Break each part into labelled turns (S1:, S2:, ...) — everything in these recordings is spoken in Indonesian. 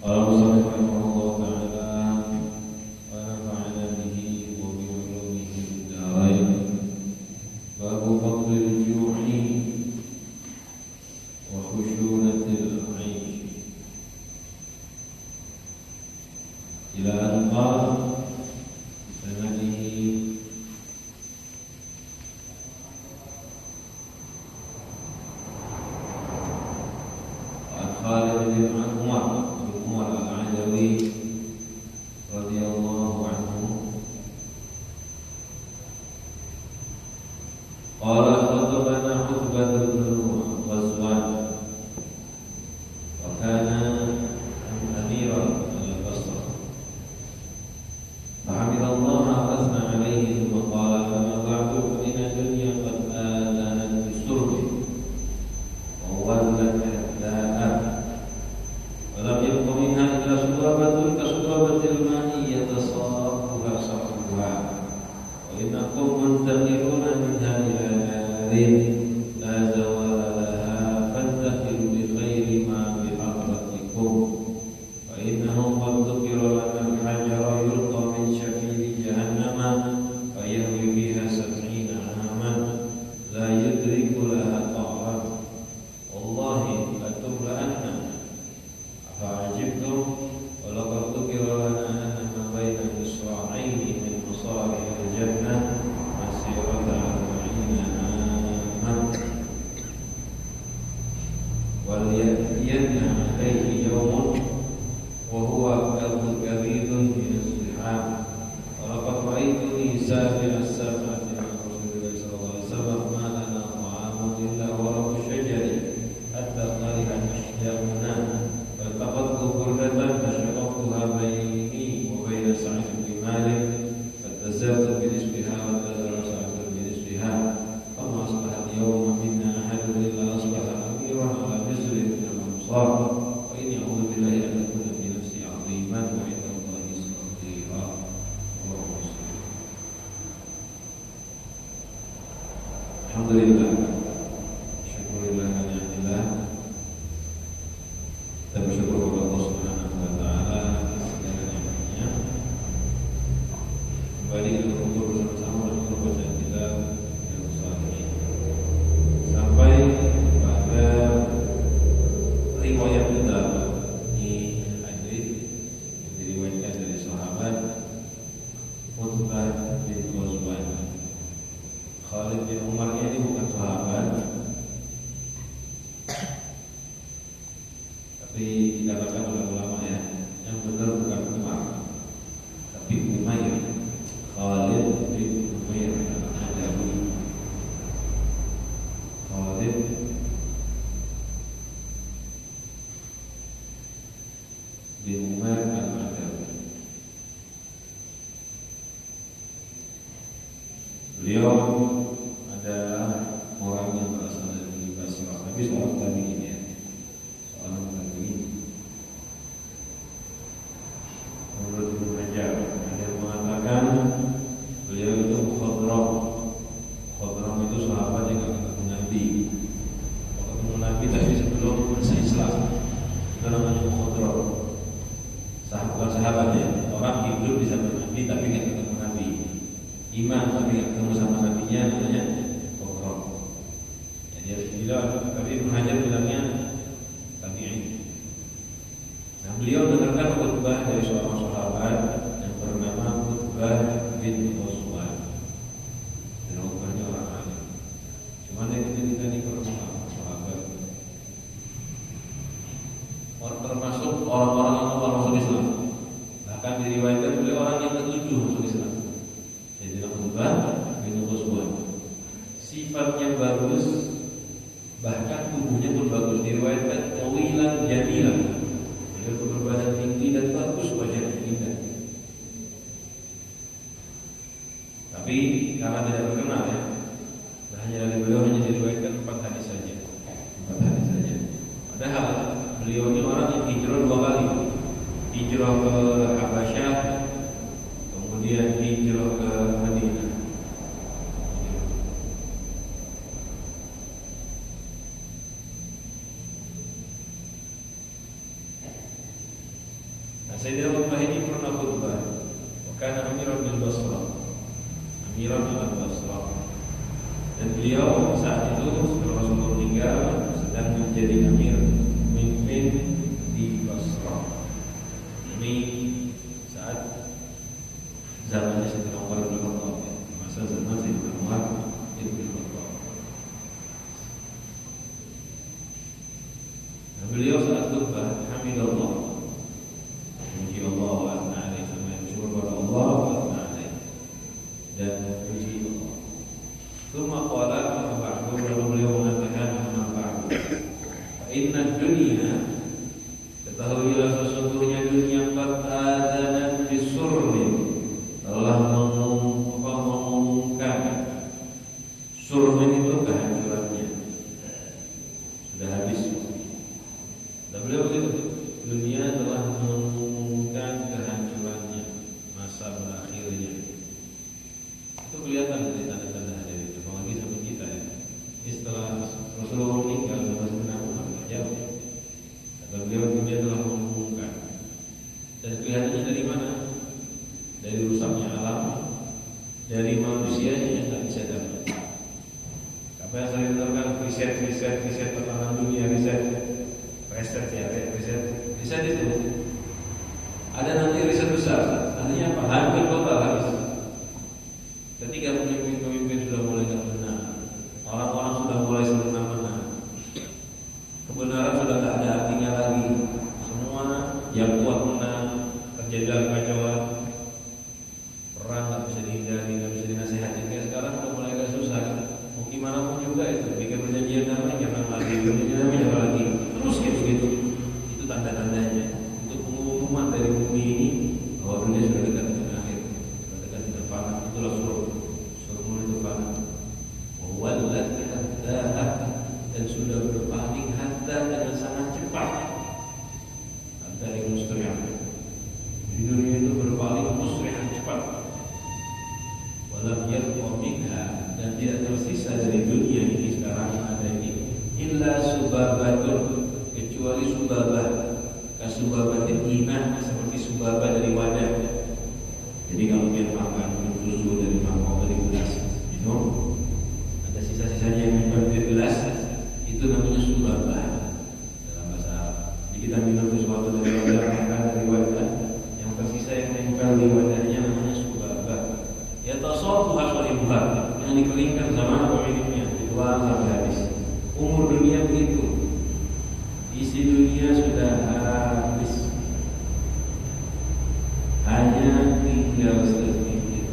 S1: قال المصنف رحمه الله تعالى ونفعنا به وبعلومه في الدارين. باب فضل الجوع وخشونة العيش إلى أن قال بسنده عن خالد بن عمر العدوي رضي الله عنه قال خطبنا عتبة بن غزوان وكان أميرا على البصرة فحمد الله وأثنى عليه ثم قال أما بعد فإن الدنيا قد آذنت بالسرب وولت الداء ولم يبق منها إلا سرابة كسرابة الماء يتصابها صاحبها وإنكم منتقلون منها إلى نار لا زوال لها فانتقلوا بخير ما بحضرتكم فإنه قد ذكر لنا الحجر يلقى من شفير جهنم فيهوي فيها 70 عاما لا يدرك لها طعما والله لتملأن فعجبتم ولقد ذكر لنا أن ما بين مصراعين من مصارع الجنة مسيرة 40 عاما وليأتين عليه يوم وهو كبيد من الزحام ولقد رأيتني سابع السبعة مع رسول الله صلى الله عليه وسلم ما لنا طعام إلا ورق الشجر حتى كره أشجارنا فالتقطت بردة فشققتها بيني وبين سعد بن مالك فاتزرت بنصفها واتزر سعد بنصفها فما أصبح اليوم منا أحد إلا أصبح أميرا على مصر من الأنصار وإني أعوذ بالله أن أكون في نفسي عظيما وعند الله صغيرا. الحمد لله syukur lillah wa ni'matillah. Kita bersyukur kepada Allah Subhanahu wa taala atas segala nikmatnya. Kembali kita berkumpul bersama-sama dalam bacaan kita yang sahih. Sampai pada riwayat kita di hadis diriwayatkan dari sahabat Utbah bin Ghazwan. Khalid bin Umar ini bukan sahabat, tapi dikatakan oleh ulama ya, yang benar bukan Umar, tapi Umair. Khalid bin Umair al-Adawi. Khalid bin Umair al-Adawi. Beliau adalah orang yang berasal dari Basrah, tapi seorang tabi'in ya. Menurut Ibnu Hajar, ada yang mengatakan beliau itu mukhadram. Mukhadram itu sahabat yang akan ketemu Nabi. Kalau ketemu Nabi tapi sebelum masuk Islam, itu namanya mukhadram. Bukan sahabat ya, orang hidup di zaman Nabi tapi tidak ketemu Nabi. Iman tapi tidak ketemu sama Nabinya, namanya mukhadram. Jadi tapi Ibnu Hajar bilangnya tabi'in. Nah, beliau mendengarkan khutbah dari seorang sahabat yang bernama Utbah bin Ghazwan. Dan khutbahnya orang alim. Cuman yang kita ini pernah sahabat. Orang termasuk orang-orang yang awal masuk Islam. Bahkan diriwayatkan beliau orang yang ketujuh masuk Islam. Jadi Utbah bin Ghazwan. Sifatnya bagus, bahkan tubuhnya pun bagus. Diriwayatkan tawilan jamilan. Beliau berbadan tinggi dan bagus wajahnya indah. Tapi karena tidak terkenal ya, hanya dari beliau hanya diriwayatkan 4 hadis saja. 4 hadis saja. Padahal beliau ini orang yang hijrah 2 kali. Hijrah ke Habasyah, kemudian hijrah ke Madinah. Sayyidina Utbah ini pernah khutbah. Karena Amiran bin Basrah, Amiran bin Basrah, dan beliau saat itu setelah Rasulullah meninggal sedang menjadi amir, pemimpin di Basrah. Ini saat zamannya Sayyidina Umar bin Khattab, masa zaman Sayyidina Umar bin Khattab. Nah, beliau saat khutbah hamidallah, memuji Allah wa asna alaihi, bersyukur kepada Allah wa asna alaihi, dan memuji Allah. Tsumma qala amma ba'du, lalu beliau mengatakan amma ba'du, fa inna dunya, ketahuilah sesungguhnya dunia qad adanat bisurrin, telah mengumumkan. Surmin itu kehancurannya, sudah habis. Dan beliau begitu, dunia telah mengumumkan kehancurannya, masa berakhirnya. Itu kelihatan dari tanda-tanda hari itu, apalagi sampai kita ya. Ini setelah Rasulullah meninggal, masih menang jauh. Kata beliau, dunia telah mengumumkan. Dan kelihatannya dari mana? Dari rusaknya alam, dari manusianya yang tak bisa dapat. Apa yang saya dengarkan, riset pertahanan dunia, riset itu ada nanti riset besar. Artinya apa? Hampir total habis. Ketika pemimpin sudah mulai tak benar, orang-orang sudah mulai semena-mena, kebenaran sudah tak ada artinya lagi. Semua yang kuat menang, terjadilah kekacauan, perang tak bisa dihindari, tak bisa dinasihati. Kayak sekarang sudah mulai agak susah. Mau gimana pun juga itu, bikin perjanjian damai jangan lagi, perjanjian damai jangan lagi. Terus gitu. Itu tanda-tandanya untuk pengumuman dari bumi ini bahwa dunia sudah dekat dengan akhir, sudah dekat dengan fana. Itulah surun itu fana. Wawalat hatta, dan sudah berpaling hatta dengan sangat cepat. Hatta yang musri'an. Di dunia itu berpaling musri'an cepat. Walam yabqa minha, dan tidak tersisa dari dunia ini sekarang ada ini illa subabatun, kecuali subabah, kasubabatil iman, seperti subabah dari wadah. Jadi kalau dia makan susu dari mangkok, dari gelas, minum, ada sisa-sisanya yang minum dari gelas, itu namanya subabah dalam bahasa Arab. Jadi kita minum sesuatu dari wadah, makan dari wadah, yang tersisa yang menempel di wadahnya namanya subabah. Ya tasabuha shalibuha, yang dikeringkan zaman pemiliknya, dibuang sampai habis. Umur dunia begitu. Isi dunia sudah habis, hanya tinggal sedikit.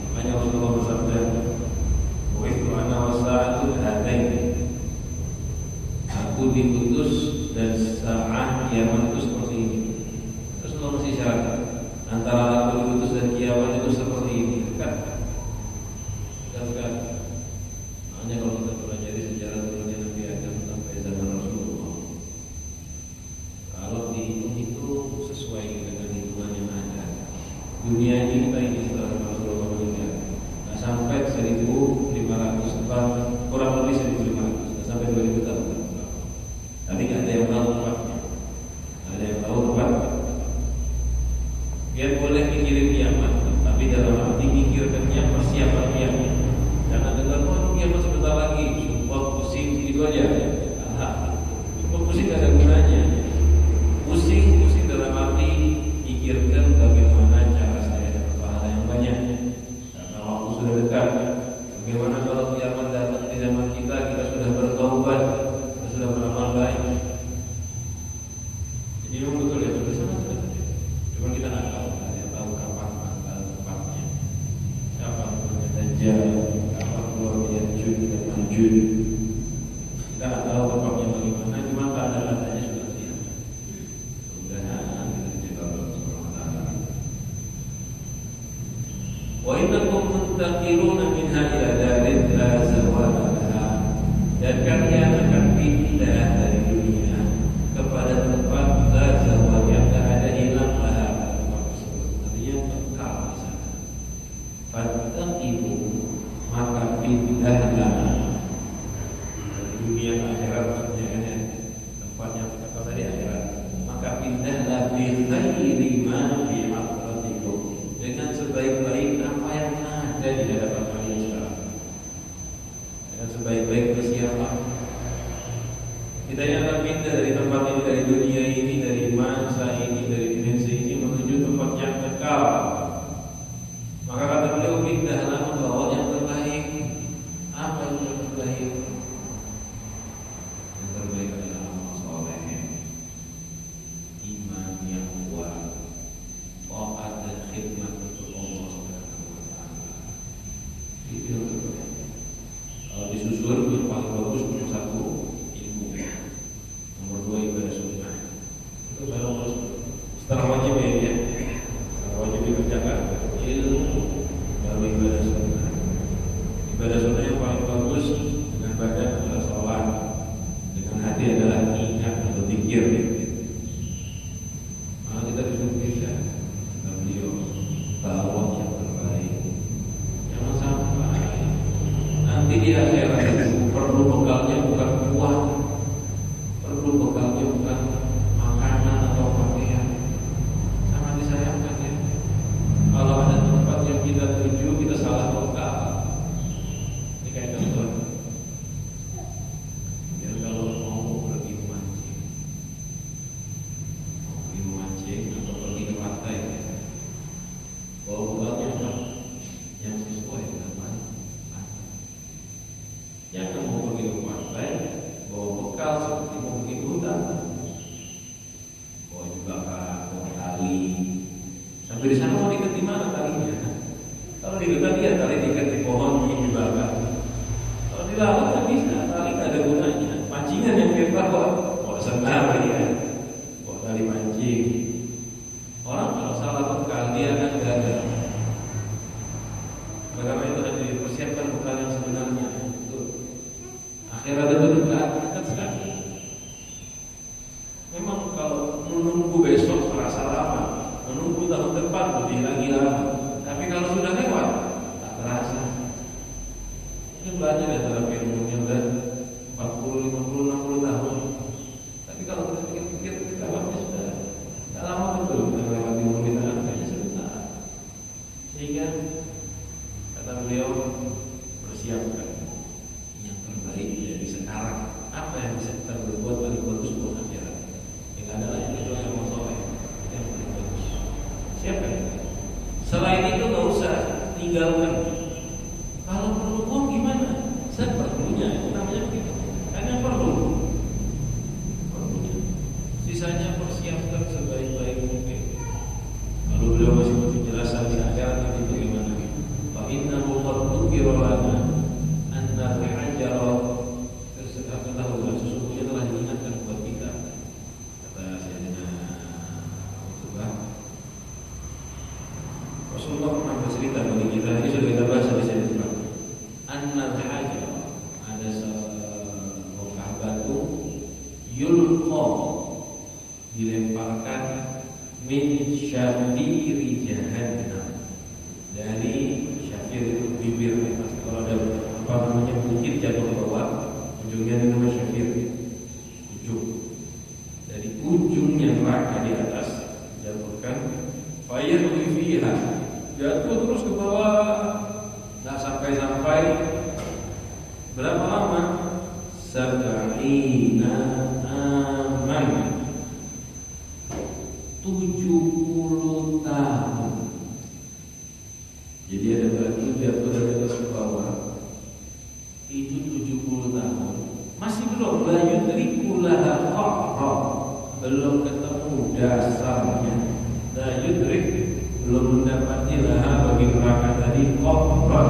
S1: Makanya Rasulullah bersabda, "Bu'ithu ana wasa'atu hadain." Aku diutus dan saat kiamat itu seperti ini. Rasulullah masih syarat antara aku diutus dan kiamat itu seperti ini, dekat sekali. Hanya kalau kita pelajari sejarah turunnya Nabi Adam sampai zaman Rasulullah, kalau dihitung itu sesuai dengan hitungan yang ada. Dunia ini kita ini setelah Rasulullah meninggal, nah, sampai 1.500 tahun, kurang lebih 1.500, nah, sampai 2.000 tahun. Tapi nggak ada yang tahu tempatnya, nggak ada yang tahu tempatnya. Dia boleh mikirin kiamat, tapi dalam arti mikirkannya persiapan kiamat. Jangan dengar kiamat sebentar lagi, support pusing gitu aja. Support pusing tidak ada gunanya. Pusing dalam arti pikirkan bagaimana cara saya dapat pahala yang pindahlah bi khairi ma fi hadratikum, dengan sebaik-baik apa yang ada di hadapan kalian sekarang, dengan sebaik-baik persiapan. Kita yang akan pindah dari tempat ini, dari dunia ini, dari masa ini, dari dimensi ini menuju tempat yang kekal. Maka kata beliau, pindahlah membawa yang terbaik. Apa yang terbaik? Yang terbaik adalah amal soleh, iman yang kuat, taat dan khidmat untuk Allah Subhanahu wa Ta'ala. Itu yang terbaik. Kalau disusun yang paling bagus, nomor 1 ilmu, nomor 2 ibadah sunnah. Itu baru setelah wajib ya. Setelah wajib dikerjakan ilmu, baru ibadah sunnah. Ibadah sunnah yang paling bagus dengan badan adalah sholat, dengan hati adalah ingat atau zikir. Maka kita disuruh kita beliau bawa yang terbaik. Jangan sampai nanti di akhirat itu perlu bekalnya bukan uang, perlu bekalnya bukan makanan atau pakaian. Sangat disayangkan ya, kalau ada tempat yang kita tuju kita salah bekal. Ini kayak contoh ya, kalau mau pergi memancing atau pergi ke pantai, bawa bekalnya apa? Yang sesuai dengan pantai. Jangan mau pergi ke pantai bawa bekal seperti mau pergi ke hutan, bawa jebakan, bawa tali. Sampai di sana mau diikat di mana talinya? Kalau di hutan dia tali diikat di pohon, bikin jebakan. Kalau di laut nggak bisa, tali nggak ada gunanya. Pancingan yang dia bawa, bawa senar ya, bawa tali pancing. Orang kalau salah bekal dia akan gagal. Bagaimana itu harus dipersiapkan bekal yang sebenarnya. Akhirat itu dekat sekali. Memang kalau menunggu besok terasa lama, menunggu tahun depan lebih lagi lama. Tapi kalau sudah lewat, tak terasa. Ini banyak dalam ilmunya udah 40, 50, 60 tahun. Tapi kalau kita pikir-pikir, lewatnya sudah tak lama betul. Kita lewat di umur kita hanya sebentar. Sehingga kata beliau, persiapkan yang terbaik dari sekarang. Apa yang bisa kita berbuat paling bagus buat akhirat? Yang adalah yang itu yang mau soleh, yang paling bagus. Siapa ya? Selain itu nggak usah tinggalkan. Kalau perlu uang gimana? Seperlunya, itu namanya begitu. Hanya perlu. Sisanya persiapkan sebaik-baik mungkin. Kalau beliau masih butuh jelasan di akhirat nanti bagaimana? Fa innahu qad dzukira lana anna al-hajara, ketahuilah sesungguhnya telah diingatkan buat kita. Kata Sayyidina Utbah, Rasulullah pernah bercerita bagi kita, ini sudah kita bahas di sini. Annal hajar, ada sebongkah batu, yulqa, dilemparkan min syafiri jahannam, dari syafir itu bibir. Kalau ada apa namanya bukit jatuh ke bawah, ujungnya itu namanya syafir, ujung. Dari ujungnya neraka di atas jatuhkan, fayahwi fiha, jatuh terus ke bawah, nggak sampai berapa lama? 70 aman, 70 tahun. Jadi ada batu jatuh dari atas ke bawah, itu 70 tahun. Masih belum lanjut dari kulaha qahra, belum ketemu dasarnya. Lanjut dari belum mendapati laha bagi neraka tadi qahra.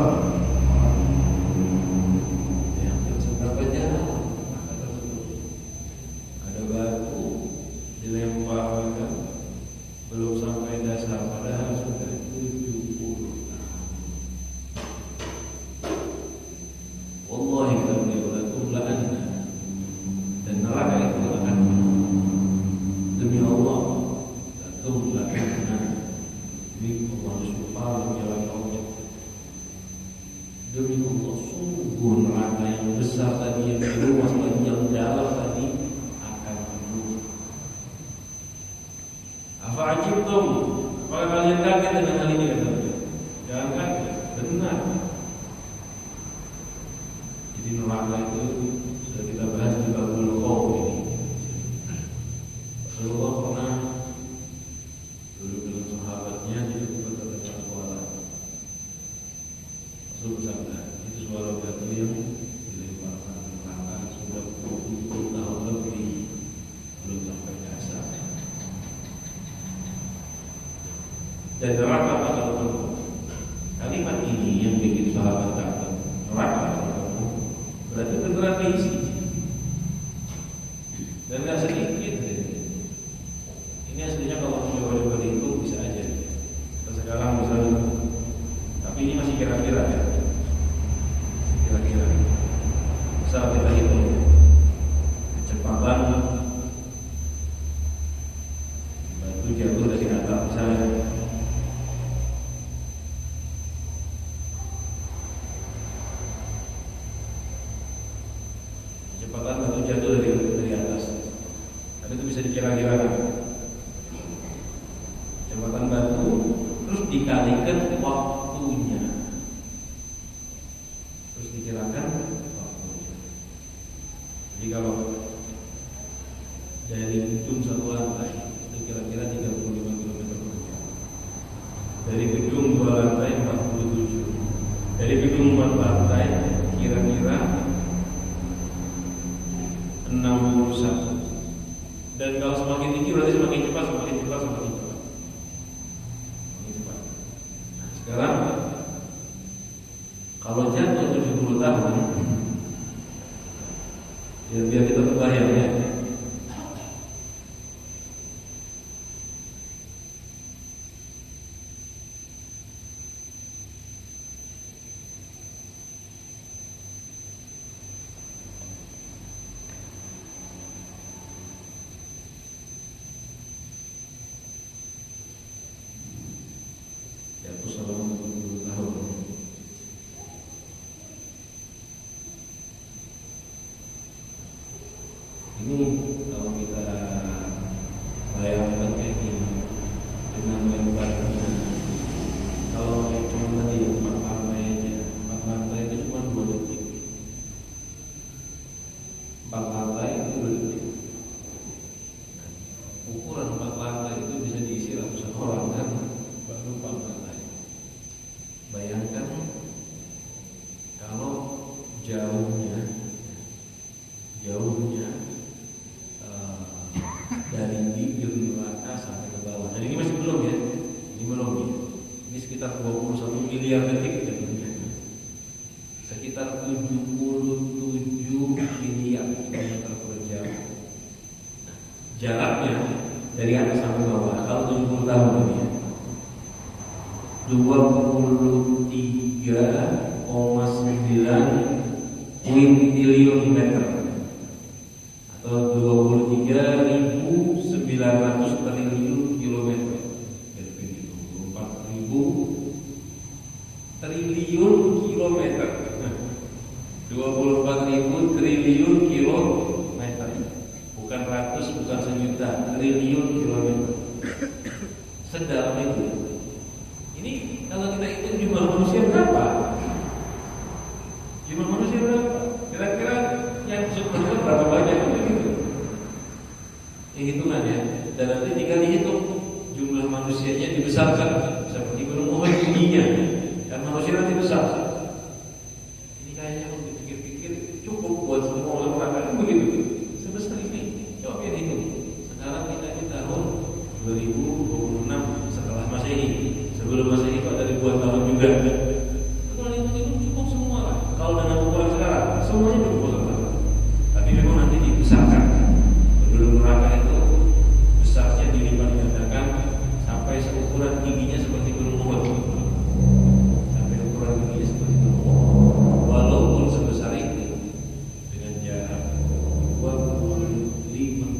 S1: Yang seberapa jauh neraka tersebut? Ada batu dilemparkan, belum sampai dasar, padahal sudah 70 tahun. Wallahi kata beliau, la tumla'anna, dan neraka itu akan demi Allah, la tumla'anna, demi Allah Subhanahu wa ta'ala. Fa'ajibtum, apakah kalian kaget dengan hal ini? Kata beliau. Jangan kaget, benar. Jadi neraka itu sudah kita bahas di babul qaum ini. Rasulullah pernah dulu dengan sahabatnya di dekat tempat kuala. Rasul bersabda, itu suara batu yang dilemparkan ke neraka sudah 20 tahun lebih belum sampai dasar. Dan neraka bakal penuh. Kalimat ini yang bikin sahabat takut. Neraka berarti beneran diisi. Dan nggak sedikit. Ini aslinya kalau coba-coba dihitung bisa aja. Sekarang misalnya, tapi ini masih kira-kira ya. Kira-kira. Misal kita hitung kecepatan batu jatuh dari atas misalnya. Kecepatan batu jatuh dari atas. Tapi itu bisa dikira-kirakan. Kecepatan batu terus dikalikan waktunya. Terus dikirakan waktunya. Jadi kalau dari ujung satu lantai itu kira-kira 35 km per jam. Dari gedung 2 lantai 47. Dari gedung 4 lantai kira-kira 61. Dan kalau semakin tinggi berarti semakin cepat. Semakin cepat. Nah, sekarang kalau jatuh 70 tahun, ya biar kita terbayang ya. Jatuh selama 70 tahun. Ini kalau kita bayangkan kayak gini dengan lebarnya, kalau kayak cuma tadi 4 lantai aja, 4 lantai itu cuma 2 detik. 4 lantai itu 2 detik. Ukuran 4 lantai itu bisa diisi ratusan orang kan, baru 4 lantai. Bayangkan kalau jauhnya dari bibir neraka sampai ke bawah. Dan ini masih belum ya. Ini belum ya. Ini sekitar 21 miliar detik jatuhnya. Sekitar 77 miliar kilometer per jam. Nah, jaraknya dari atas sampai bawah kalau 70 tahun ini ya, 23,9 quintillion meter atau 23.900 triliun kilometer. Jadi 24.000 triliun kilometer. 24.000 triliun kilometer. Bukan ratus, bukan sejuta, triliun kilometer. Sedalam itu. Ini kalau kita hitung jumlah manusia berapa? Jumlah manusia berapa? Kira-kira yang sebelumnya berapa banyak gitu? Hitungannya. Dan nanti tinggal dihitung jumlah manusianya dibesarkan seperti gunung Uhud tingginya. Dan manusia nanti besar. Ini kayaknya kalau dipikir-pikir cukup buat semua orang makan begitu. Sebesar ini. Coba ya hitung. Sekarang kita di tahun 2026 setelah Masehi. Sebelum Masehi itu ada ribuan tahun juga. Kalau itu cukup semua lah. Kalau dengan ukuran sekarang semuanya cukup besar. Tapi memang nanti dibesarkan. Sebelum neraka itu besarnya dilipat gandakan sampai seukuran tingginya seperti gunung Uhud. Sampai ukuran tingginya seperti gunung Uhud. Walaupun sebesar itu dengan jarak 24.000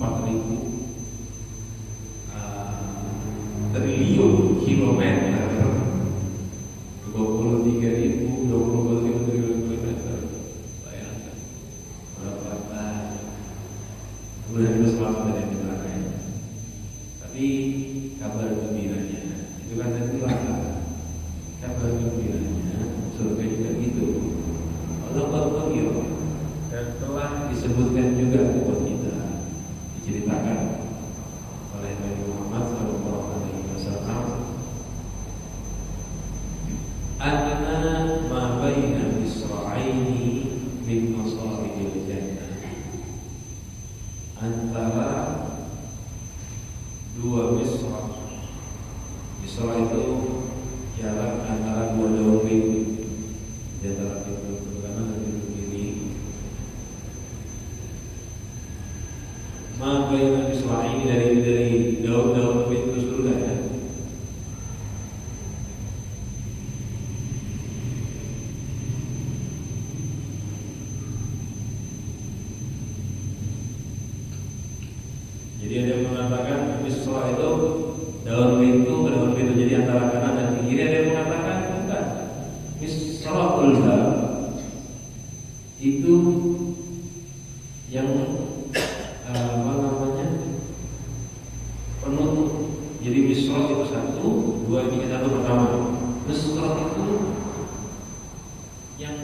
S1: triliun kilometer, 23.000 triliun kilometer. Bayangkan berapa bulan itu selamat dari neraka. Tapi kabar antara dua misra. Misra itu jarak antara dua daun pintu, di antara pintu kanan dan pintu kiri. Maka yang misra ini dari daun-daun pintu surga ya. Jadi ada yang mengatakan misra itu daun pintu ke daun pintu, jadi antara kanan dan kiri. Ada yang mengatakan bukan, misraul bab itu yang apa namanya penutup. Jadi misra itu satu, dua ini satu pertama. Misra itu yang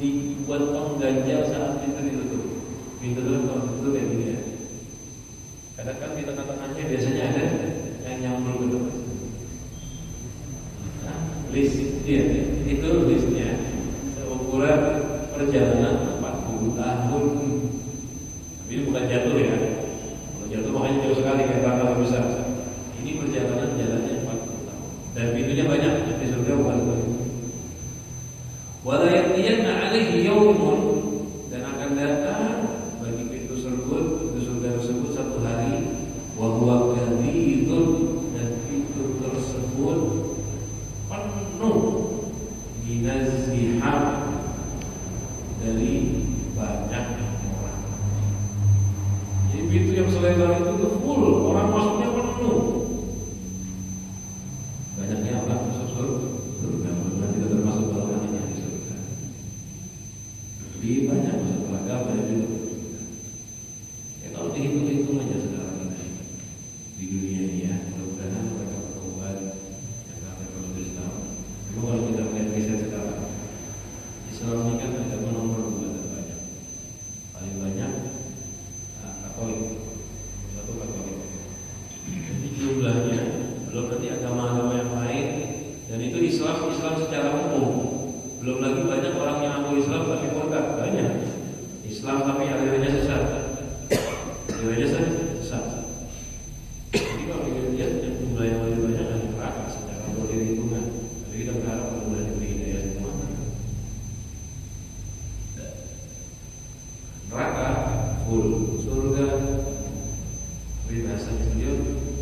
S1: dibuat pengganjal saat pintu ditutup. Pintu itu kalau ditutup kayak gini ya. Kadang kan di tengah-tengahnya biasanya ada yang nyambung ke depan. Nah, list dia itu listnya seukuran perjalanan 40 tahun. Tapi ini bukan jatuh ya. Kalau jatuh makanya jauh sekali kayak kapal besar. Ini perjalanan jalannya 40 tahun. Dan pintunya banyak di surga bukan itu. Wala yatiyanna 'alaihi yaumun, dan akan datang bagi pintu surga tersebut satu hari, wa huwa kadhidun, dan pintu tersebut penuh binaziham, dari banyak orang. Jadi pintu yang selebar itu tuh full, orang masuknya penuh. Banyaknya orang masuk surga, mudah-mudahan kita termasuk golongannya di surga. Lebih banyak masuk neraka, banyak juga masuk surga. Ya kalau dihitung-hitung aja sekarang ini di dunia ini ya, mudah-mudahan mereka bertobat yang kafir masuk Islam. Memang kalau kita melihat riset sekarang, Islam ini kan ada nomor 2 terbanyak. Paling banyak Katolik, satu Katolik. Jadi jumlahnya belum nanti agama-agama yang lain, dan itu Islam secara umum. Belum lagi banyak orang yang ngaku Islam tapi murtad, banyak. Islam tapi agamanya sesat. Agamanya sesat. Jadi kalau dilihat jumlah yang lebih banyak ada neraka secara hitungan. Tapi kita berharap mudah-mudahan diberi hidayah semua. Neraka full, surga bahasanya beliau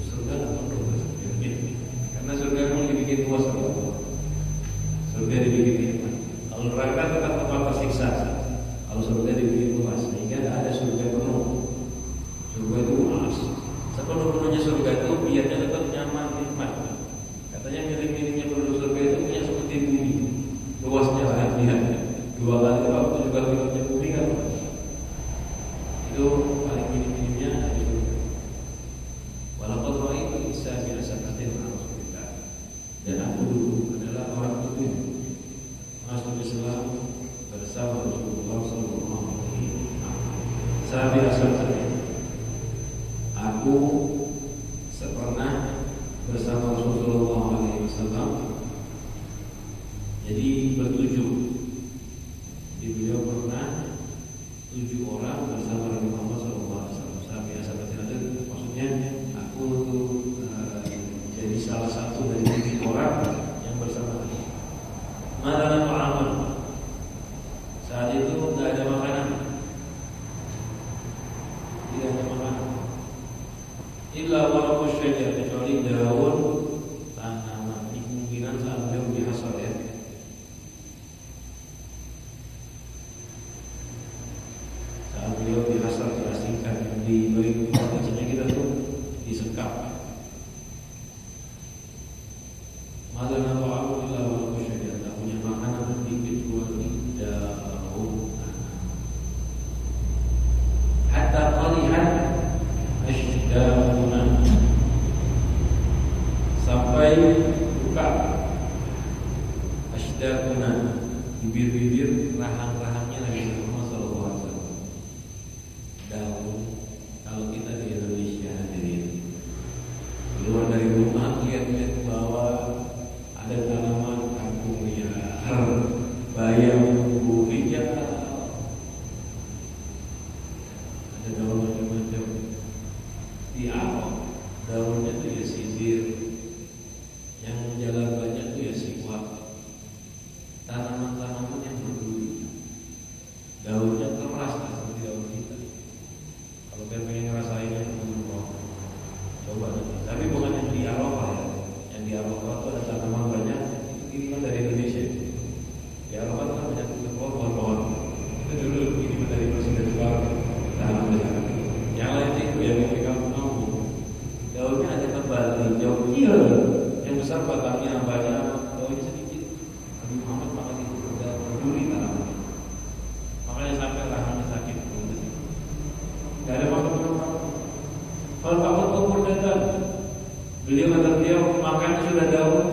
S1: surga atau neraka. Karena surga memang dibikin luas oleh Allah. Surga dibikin nikmat. Kalau neraka tetap tempat tersiksa. Kalau surga dibikin luas, sehingga tidak ada surga penuh. Surga itu luas. Sepenuh-penuhnya surga itu biarnya tetap nyaman, nikmat. Katanya milik-miliknya penduduk surga itu punya seperti bumi. Luasnya lah, lihat. 2 kali waktu juga miliknya bumi kan. Itu paling minim-minimnya di surga. Walaupun roh itu bisa biasa katin Rasulullah. Dan aku dulu adalah orang itu masuk Islam bersama Rasulullah Sallallahu Alaihi Wasallam. Saya biasa katin. Aku pernah bersama Rasulullah Alaihi Wasallam. Jadi bertujuh. Di beliau pernah 7 orang bersama Nabi Muhammad SAW. Saya biasa katin, maksudnya aku jadi salah satu dari 7 orang yang bersama. Madana ta'amun. Saat itu tidak ada makanan. Tidak ada makanan. Illa walaupun syajar, kecuali daun tanaman. Ini kemungkinan saat beliau dihasal ya. Saat beliau dihasal, diasingkan, diberi biasanya kita tuh disekap. Madana ta'amun illa walaupun syajar, tak punya makanan sedikit kecuali daun tanaman. Hatta qalihan ashdaquna, sampai buka ashdaquna, bibir-bibir rahang-rahangnya Nabi Muhammad SAW. Daun, kalau kita di Indonesia hadirin, keluar dari rumah lihat-lihat ke bawah ada tanaman kangkung liar, bayam, bumbu hijau, ada daun macam-macam. daunnya tuh ya sisir, yang jalan banyak tuh ya siwak, tanaman-tanaman yang berduri, daunnya keras seperti daun kita. Kalau kalian pengen ngerasain yang coba. Tapi bukan yang di Eropa ya. Yang di Eropa itu ada tanaman banyak, itu kiriman dari Indonesia. Di Eropa itu kan banyak pohon-pohon. Itu dulu kiriman dari Presiden Soekarno. Tanam di sana. Yang lain itu yang di kampung-kampung. Daunnya ada tebal, hijau, kecil. Yang besar batangnya banyak, daunnya sedikit. Nabi Muhammad makan itu udah berduri tanaman. Makanya sampai rahangnya sakit. Gak ada makan-makan. Kalau takut kubur datang, beliau makannya sudah daun,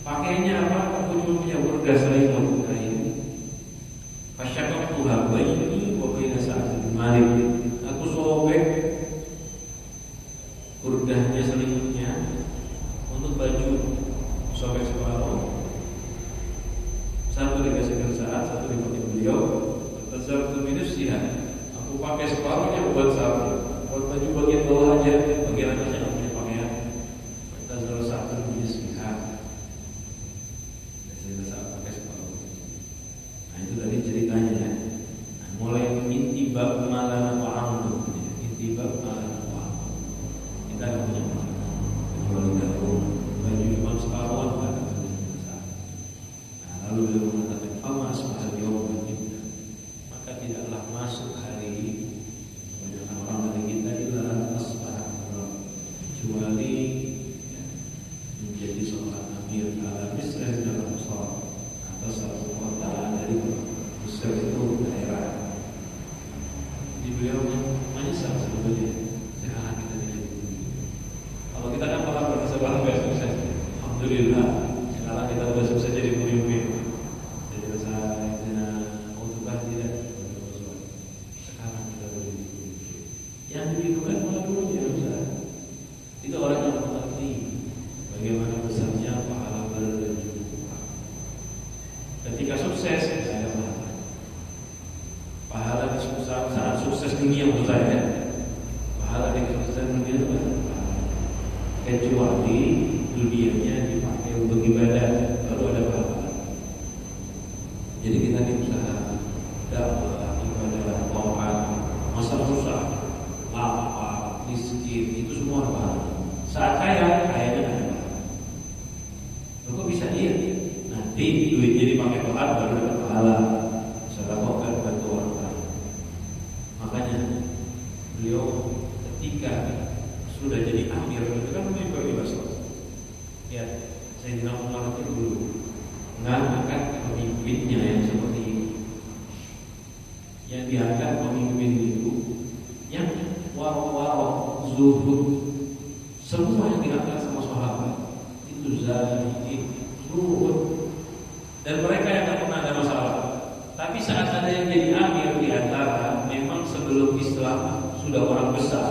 S1: pakainya apa? Aku cuma punya burda selimut kain. Pasyakam Tuhan bayi wabaina saat Malik. Aku sobek burdahnya selimutnya untuk baju, sobek separuh. Satu dikasihkan saat, satu dipakai beliau. Tazartu minus sihat. Aku pakai separuhnya buat satu. Buat baju bagian bawah aja, bagian atasnya nggak punya pakaian. Kita sudah satu jenis pihak. Saya saat pakai separuh. Nah itu tadi ceritanya ya. Nah, mulai intibab malam wa'amdu. Intibab malam wa'amdu. Kita nggak punya pakaian. Kecuali daun baju cuma separuhan pada saat. Nah lalu beliau mengatakan, "Famas mahal yawm kita." Maka tidaklah masuk hari ini. Orang dari kita adalah asbah, kecuali menjadi seorang amir ala Mesir dalam Mesir atau satu kota dari Mesir itu daerah. Di beliau menyesal sebetulnya sekarang kita tidak begini. Kalau kita kan malah berkesebaran sukses, alhamdulillah. Sekarang kita sudah sukses jadi pemimpin. Jadi rasa utubah tidak. Sekarang kita boleh. Yang dirindukan malah dulu dia besar. Itu orang yang mengerti bagaimana besarnya pahala berjuang. Ketika sukses, saya pahala di saat sukses dunia menurut saya. Pahala di kesuksesan dunia itu kecuali dunianya dipakai untuk ibadah, baru ada pahala. Jadi kita berusaha dakwah, ibadah, taat, masa susah, lapar, miskin, itu semua pahala. Saat kaya, kayanya ada pahala. Kok bisa iya? Nanti duitnya dipakai taat baru dapat pahala. Sedekah kan bantu orang lain. Makanya beliau ketika sudah jadi amir itu kan lebih berbebas. Ya, saya bilang Umar itu dulu mengangkat pemimpinnya yang seperti ini. Yang diangkat pemimpin itu yang waro-waro, zuhud, semua yang diangkat sama sahabat itu zahid, zuhud, dan mereka yang tak pernah ada masalah. Tapi saat ada yang jadi amir di antara, memang sebelum Islam sudah orang besar,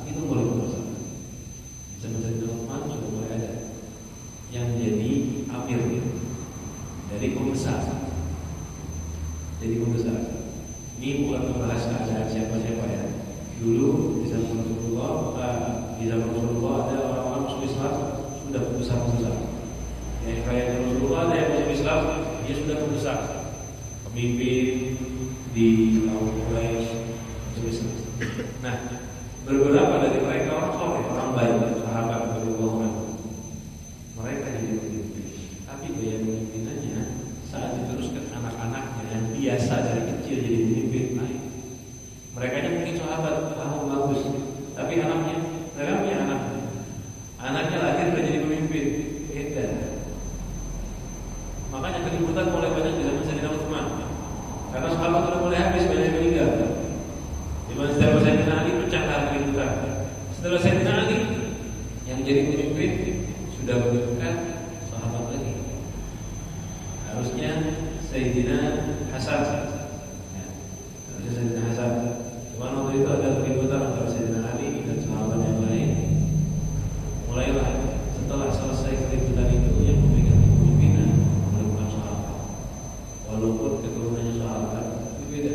S1: itu mulai bermasalah. Zaman Utsman sudah mulai ada yang jadi amir dari pembesar. Jadi pembesar. Ini bukan membahas keadaan siapa-siapa ya. Dulu di zaman Rasulullah, ada orang-orang Muslim Islam sudah pembesar-pembesar. Yang kaya Rasulullah ada yang Muslim Islam, dia sudah pembesar, pemimpin di kaum Quraisy, Muslim Islam. Nah, beberapa dari mereka orang soleh, orang baik, sahabat Rasulullah. Mereka jadi pemimpin, tapi gaya pemimpinannya saat diteruskan anak-anaknya yang biasa dari kecil jadi pemimpin naik. Mereka nya mungkin sahabat, bagus, tapi anaknya, mereka punya anaknya lahir udah jadi pemimpin, beda. Makanya keributan mulai banyak di zaman Sayyidina Utsman, karena sahabat sudah mulai habis, banyak yang meninggal. Di mana setelah Sayyidina Ali pecah keributan. Setelah Sayyidina Ali yang jadi pemimpin sudah menunjukkan sahabat lagi. Harusnya Sayyidina Hasan, harusnya Sayyidina Hasan. Cuma waktu itu ada keributan antara Sayyidina Ali dan sahabat yang lain. Mulailah setelah selesai keributan itu yang memegang kepemimpinan bukan sahabat, walaupun keturunannya sahabat itu beda.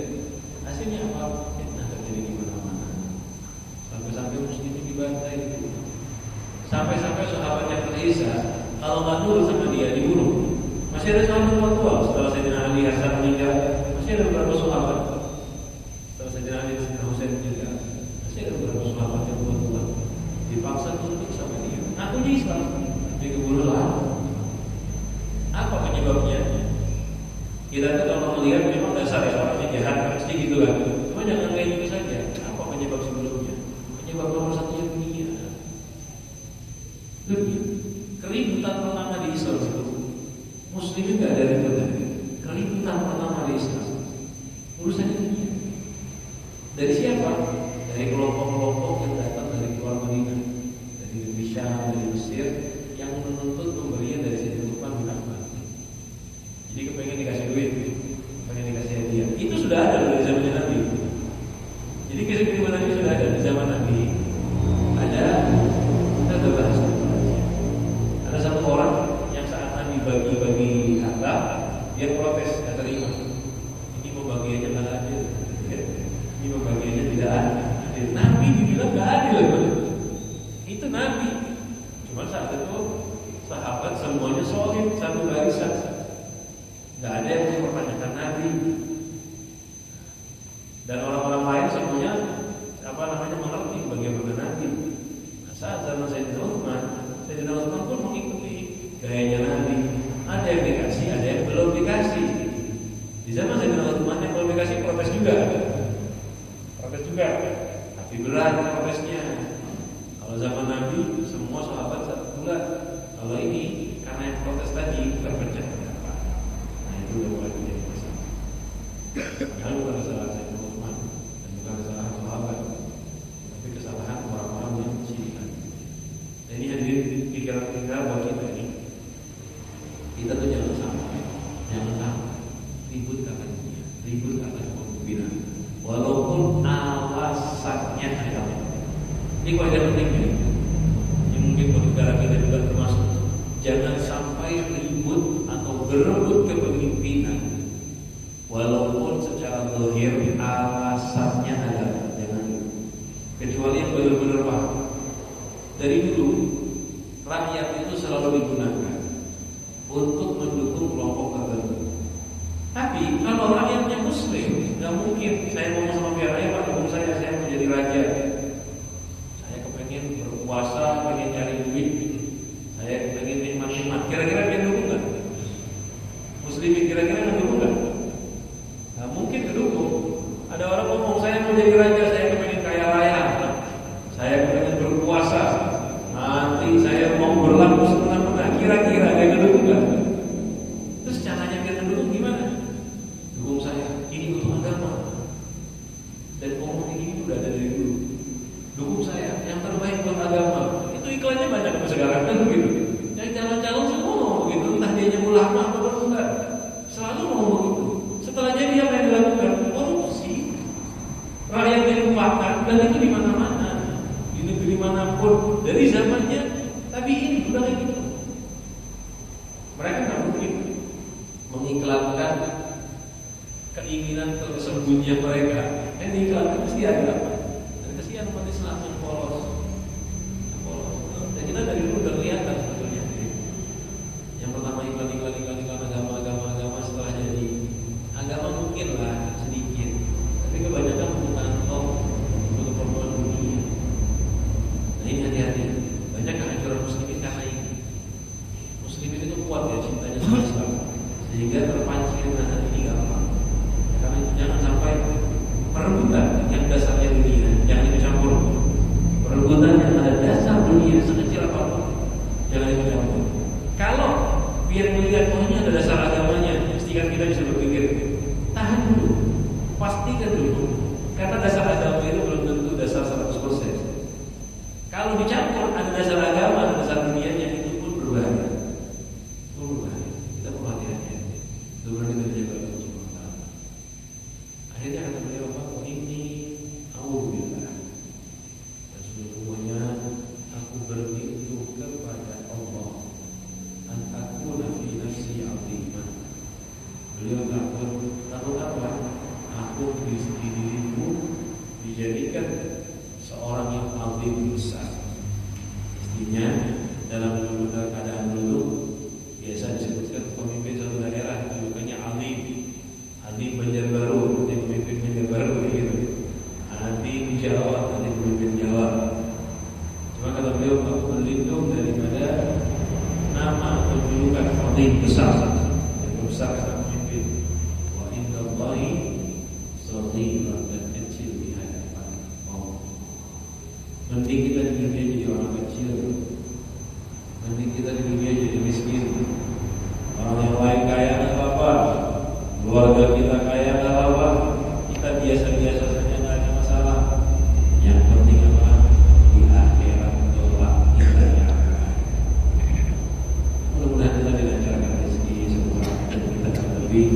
S1: Hasilnya apa? Fitnah terjadi di mana-mana. Sampai-sampai muslimin dibantai itu. Sampai-sampai sahabatnya terisa, kalau nggak nurut sama dia dibunuh. Masih ada sahabat tua setelah Sayyidina Ali Hasan meninggal, masih ada beberapa sahabat. Setelah Sayyidina Ali Hasan Husain meninggal, masih ada beberapa sahabat yang tua dipaksa tunduk sama dia. Ngakunya Islam, tapi keburu lah. Apa penyebabnya? Kita tuh kalau melihat memang dasar ya orangnya jahat pasti gitu kan. Cuma jangan kayak gitu saja. Apa penyebab sebelumnya? Penyebab nomor satunya dunia. Dunia. Keributan pertama di Islam itu Muslimin nggak ada ribut. Keributan pertama di Islam urusannya dunia. Dari siapa? Dari kelompok-kelompok yang datang dari luar Madinah, dari Indonesia, dari Mesir, yang menuntut pemberian dari Sayyidina Utsman bin Affan. Jadi kepengen dikasih duit, kepengen dikasih hadiah. Itu sudah ada dari zaman Nabi. Jadi kisah-kisah Nabi sudah ada di zaman Nabi. Ada, kita sudah bahas. Ada satu orang yang saat Nabi bagi-bagi harta, dia protes, tidak terima. Ini pembagiannya nggak adil. Ini pembagiannya tidak adil. Nabi dibilang nggak adil. Itu Nabi. Cuma saat itu sahabat semuanya solid, satu barisan. Nggak ada yang mempertanyakan Nabi. Dan orang-orang lain semuanya mengerti bagaimana Nabi. Nah, saat zaman Sayyidina Utsman pun mengikuti gayanya Nabi. Ada yang dikasih, ada yang belum dikasih. Di zaman Sayyidina Utsman yang belum dikasih protes juga. Tapi berat protesnya. Kalau zaman Nabi semua sahabat satu bulan. Kalau ini karena yang protes tadi terpecah. Itu udah mulai menjadi masalah. Padahal bukan kesalahan Sayyidina Utsman dan bukan kesalahan sahabat, tapi kesalahan orang-orang yang syirik. Dan ini hadirin pikiran-pikiran buat kita ini. Kita tuh jangan sampai ribut karena dunia, ribut karena kepemimpinan. Walaupun alasannya adalah ini kaidah penting ini. Ini mungkin buat negara kita juga termasuk. Jangan sampai ribut atau berebut kepemimpinan walaupun secara zahir alasannya adalah jangan, kecuali yang benar-benar paham. Dari dulu rakyat itu selalu digunakan untuk mendukung kelompok tertentu. Tapi kalau rakyatnya Muslim, nggak mungkin saya ngomong sama pihak rakyat, Pak, dukung saya mau jadi raja. Saya kepengen berkuasa, pengen cari duit. Saya pengen nikmat. Kira-kira dia dukung nggak? Muslimin kira-kira dukung nggak? Nah, mungkin kedukung. Ada orang ngomong saya mau jadi raja, saya pengen kaya raya, saya pengen berkuasa, nanti saya mau berlaku semena-mena. Kira-kira dia kedukung nggak? Terus caranya dia kedukung gimana? Dukung saya. Ini untuk agama. Dan ngomong ini udah ada dari dulu. Dukung saya, yang terbaik buat agama. Itu iklannya banyak sekarang kan begitu. Yang calon-calon semua ngomong begitu, entah dia ulama atau bukan, selalu ngomong begitu. Setelah jadi apa yang dilakukan? Korupsi. Rakyat dilupakan dan itu di mana-mana, di negeri manapun, dari zamannya. Tapi ini udah kayak gitu. Mereka nggak mungkin mengiklankan keinginan tersembunyi mereka. Yang diiklankan mesti ada apa? Dan kesian umat Islam yang polos. Dan kita dari dulu udah kelihatan sebetulnya. Yang pertama iklan agama, setelah jadi agama mungkin lah sedikit, tapi kebanyakan penggunaan untuk keperluan dunia. Nah ini hati-hati, banyak kehancuran muslimin karena ini. Muslimin itu kuat ya cintanya sama Islam, sehingga terpancing dengan hati ini gampang. Karena itu jangan sampai perebutan yang dasarnya dunia, jangan dicampur. Perebutan yang ada dasar dunia sekecil apapun, jangan dicampur. Kalau biar melihat ini ada dasar agamanya, pastikan kita bisa berpikir. Tahan dulu, pastikan dulu, karena dasar agama itu belum tentu dasar 100%. Kalau dicampur ada dasar agama, ada dasar dunianya, itu pun berbahaya. Kita perlu hati-hati. Sebelum kita menjaga Allah Subhanahu wa taala. Akhirnya kata beliau apa? Ini auzubillah. Dan semuanya aku berlindung kepada Allah. An aquna fi nafsi 'azimah. Intinya dalam keadaan dulu biasa disebutkan pemimpin suatu daerah julukannya alim. Alim Banjarbaru, nanti pemimpin Banjarbaru gitu. Nanti Jawa, nanti pemimpin Jawa. Cuma kata beliau, aku berlindung daripada nama atau julukan alim besar yang besar kata pemimpin. Wa indallahi shaghirun, dan kecil di hadapan Allah. Mending kita di dunia jadi orang kecil, mending kita di dunia jadi miskin. Orang yang lain kaya nggak apa-apa, keluarga kita kaya nggak apa-apa, kita biasa-biasa saja nggak ada masalah. Yang penting apa? Di akhirat kelak kita yang mudah-mudahan kita dilancarkan rezeki semua dan kita lebih